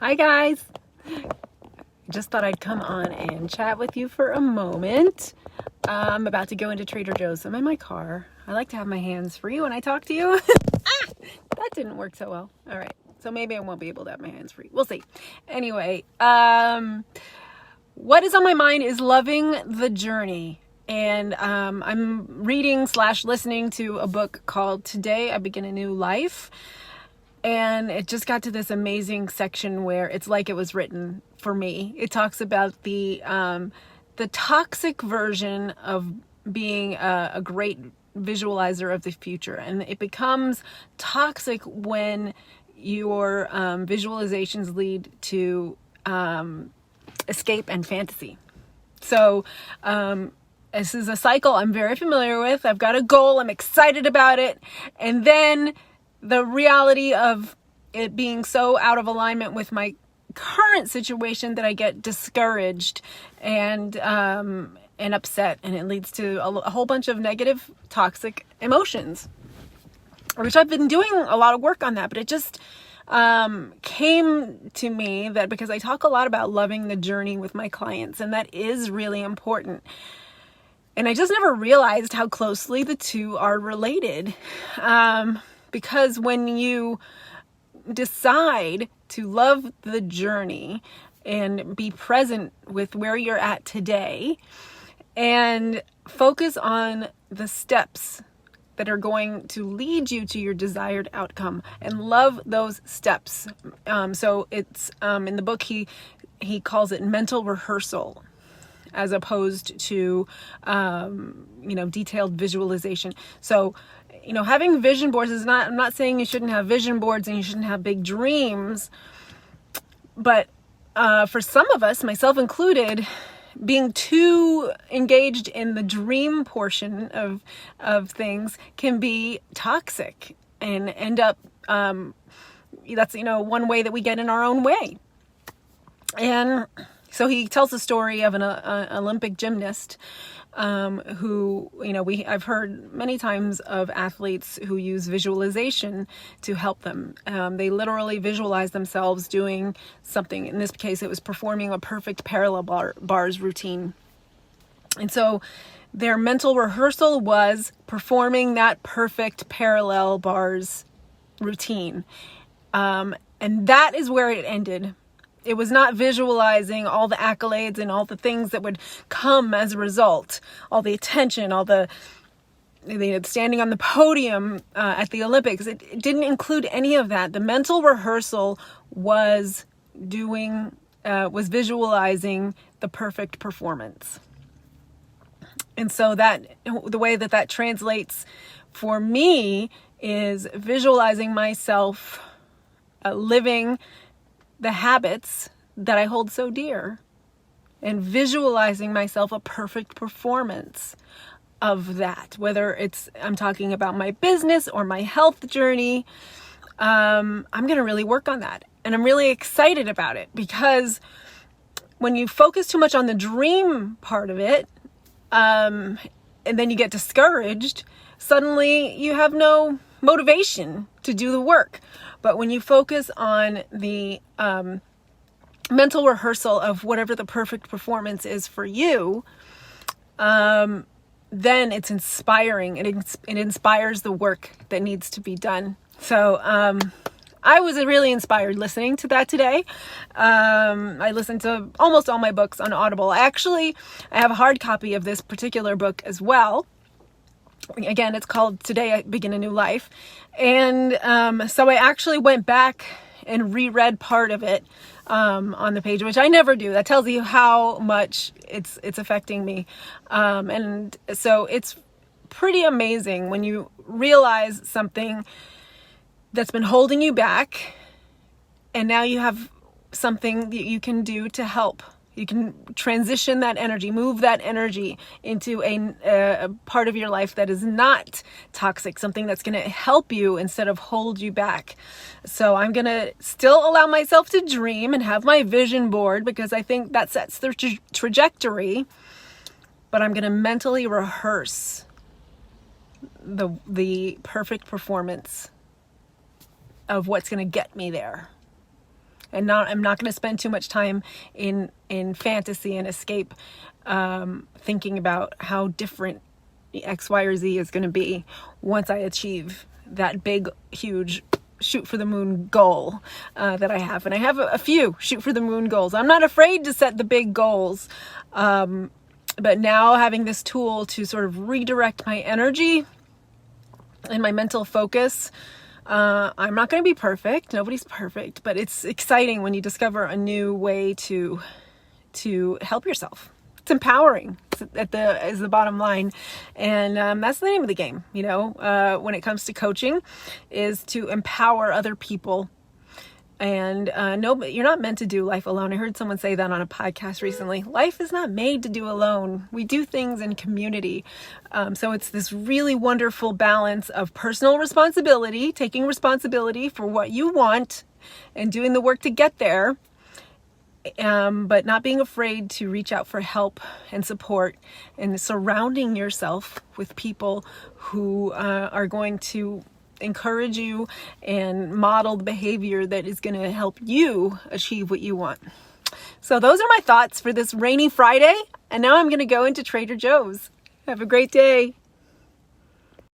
Hi guys. Just thought I'd come on and chat with you for a moment. I'm about to go into Trader Joe's. I'm in my car. I like to have my hands free when I talk to you. That didn't work so well. All right. So maybe I won't be able to have my hands free. We'll see. Anyway, what is on my mind is loving the journey. And I'm reading/listening to a book called Today I Begin a New Life. And it just got to this amazing section where it's like it was written for me. It talks about the toxic version of being a great visualizer of the future. And it becomes toxic when your visualizations lead to escape and fantasy. So this is a cycle I'm very familiar with. I've got a goal. I'm excited about it. And then the reality of it being so out of alignment with my current situation that I get discouraged and upset, and it leads to a whole bunch of negative, toxic emotions, which I've been doing a lot of work on that, but it just came to me that because I talk a lot about loving the journey with my clients, and that is really important. And I just never realized how closely the two are related. Because when you decide to love the journey and be present with where you're at today and focus on the steps that are going to lead you to your desired outcome and love those steps. So it's in the book, he calls it mental rehearsal as opposed to, detailed visualization. So, having vision boards is I'm not saying you shouldn't have vision boards and you shouldn't have big dreams, but for some of us, myself included, being too engaged in the dream portion of things can be toxic and end up, that's, one way that we get in our own way. And so he tells the story of an Olympic gymnast who, I've heard many times of athletes who use visualization to help them. They literally visualize themselves doing something. In this case, it was performing a perfect parallel bars routine. And so their mental rehearsal was performing that perfect parallel bars routine. And that is where it ended. It was not visualizing all the accolades and all the things that would come as a result, all the attention, all the standing on the podium at the Olympics. It didn't include any of that. The mental rehearsal was visualizing the perfect performance. And so the way that translates for me is visualizing myself living the habits that I hold so dear and visualizing myself a perfect performance of that, whether I'm talking about my business or my health journey. I'm going to really work on that. And I'm really excited about it because when you focus too much on the dream part of it, and then you get discouraged, suddenly you have no motivation to do the work. But when you focus on the mental rehearsal of whatever the perfect performance is for you, then it's inspiring. It inspires the work that needs to be done. So I was really inspired listening to that today. I listened to almost all my books on Audible. I have a hard copy of this particular book as well. Again, it's called Today I Begin a New Life. And so I actually went back and reread part of it on the page, which I never do. That tells you how much it's affecting me. And so it's pretty amazing when you realize something that's been holding you back, and now you have something that you can do to help. You can transition that energy, move that energy into a part of your life that is not toxic, something that's going to help you instead of hold you back. So I'm going to still allow myself to dream and have my vision board because I think that sets the trajectory, but I'm going to mentally rehearse the perfect performance of what's going to get me there. And I'm not going to spend too much time in fantasy and escape, thinking about how different X, Y, or Z is going to be once I achieve that big, huge shoot for the moon goal that I have. And I have a few shoot for the moon goals. I'm not afraid to set the big goals. But now having this tool to sort of redirect my energy and my mental focus, I'm not going to be perfect. Nobody's perfect, but it's exciting when you discover a new way to help yourself. It's empowering is the bottom line. And that's the name of the game, when it comes to coaching, is to empower other people. And you're not meant to do life alone. I heard someone say that on a podcast recently. Life is not made to do alone. We do things in community. So it's this really wonderful balance of personal responsibility, taking responsibility for what you want and doing the work to get there, but not being afraid to reach out for help and support, and surrounding yourself with people who are going to encourage you and model the behavior that is going to help you achieve what you want. So those are my thoughts for this rainy Friday. And now I'm going to go into Trader Joe's. Have a great day.